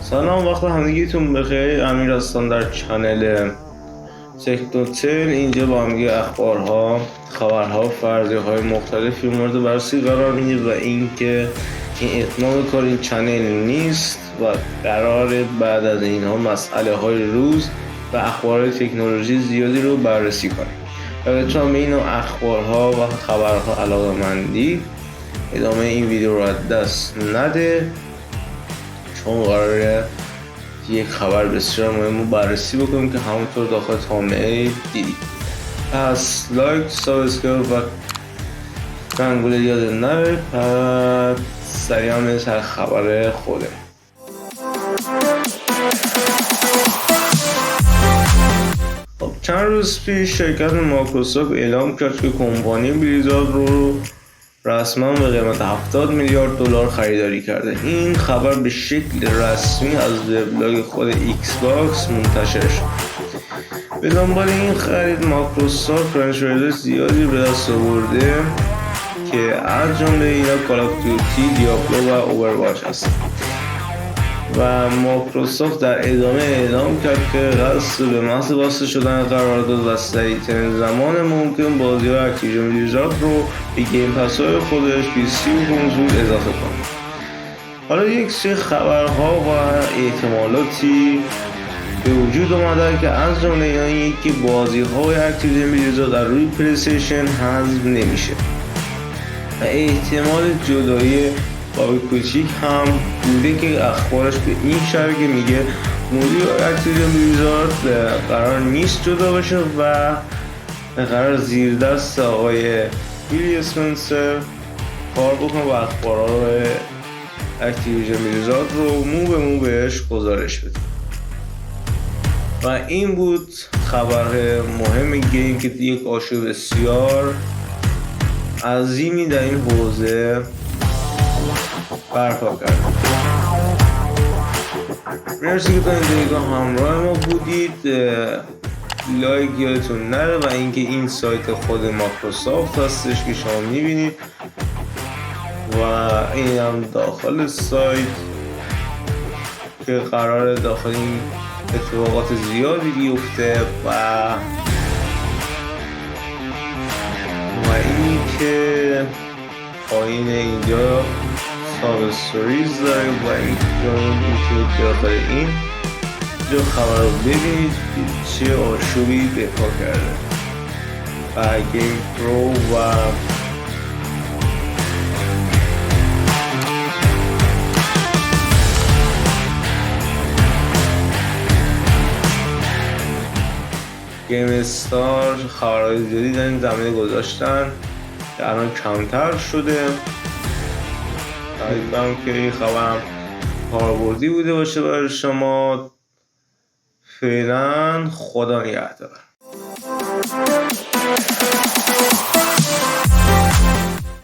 سلام، وقت همگیتون بخیر. امیر هستم در چنل تکنوتل. اینجا با همگی اخبارها، خبرها، فرضیه‌های مختلفی مورد بررسی قرار میگیره و اینکه این اتمام کار این چنل نیست و قرار بعد از اینها مسئله های روز و اخبار تکنولوژی زیادی رو بررسی کنیم. اگر چون به این اخبارها و خبرها علاقه‌مندی، ادامه این ویدیو رو از دست نده، چون قراره یک خبر بسیار مهم رو بررسی بکنیم که همونطور داخل تامنیل دیدید. پس لایک، سابسکرایب و کنگوله یاد نره. پس سریعا به سر خبر خوده. خب چند روز پیش شرکت مایکروسافت اعلام کرد که کمپانی بلیزارد رو رسما به قیمت 70 میلیارد دلار خریداری کرده. این خبر به شکل رسمی از وبلاگ خود ایکس باکس منتشر شد. به دنبال این خرید مایکروسافت فرانچایز زیادی به دست آورده که از جمله اینا کال آف دیوتی، دیابلو و اوورواچ هستند. و مایکروسافت در ادامه اعلام کرد که قصد به محض واسطه شدن قرارداد و سریع‌ترین زمان ممکن بازی‌های اکتیویژن بلیزارد رو به گیم پس‌های خودش PC و کنسول اضافه کنه. حالا یک سری خبرها و احتمالاتی به وجود اومده که از جمله اینا اینه که بازی‌های اکتیویژن بلیزارد در روی پلی استیشن حذف نمیشه و احتمال جدایی بابی کوچیک هم بوده که اخبارش به این شکل که میگه مدیر اکتیویژن بلیزارد قرار نیست جدا بشه و قرار زیر دست آقای بیلی اسپنسر کار بکنه و اخبارها رو اکتیویژن بلیزارد رو مو به مو بهش گزارش بده. و این بود خبر مهم گیم که یک آشوب بسیار عظیمی در این حوزه برپا کرد. مرسی که تا این دقیقه همراه ما بودید. لایک یادتون نره و اینکه این سایت خود مایکروسافت هستش که شما میبینید و این هم داخل سایت که قرار داخل این اتفاقات زیادی بیفته و این که پایین اینجا ساب استوریز داریم و اینکه داخل این جو خبر رو ببینید چه آشوبی به پا کرده و گیم پرو و گیم استار خبرهای زیادی در این زمینه گذاشتن که الان کمتر شده. امیدوارم که این خبرم کاربردی بوده باشه برای شما. فعلا خدا نگهدار.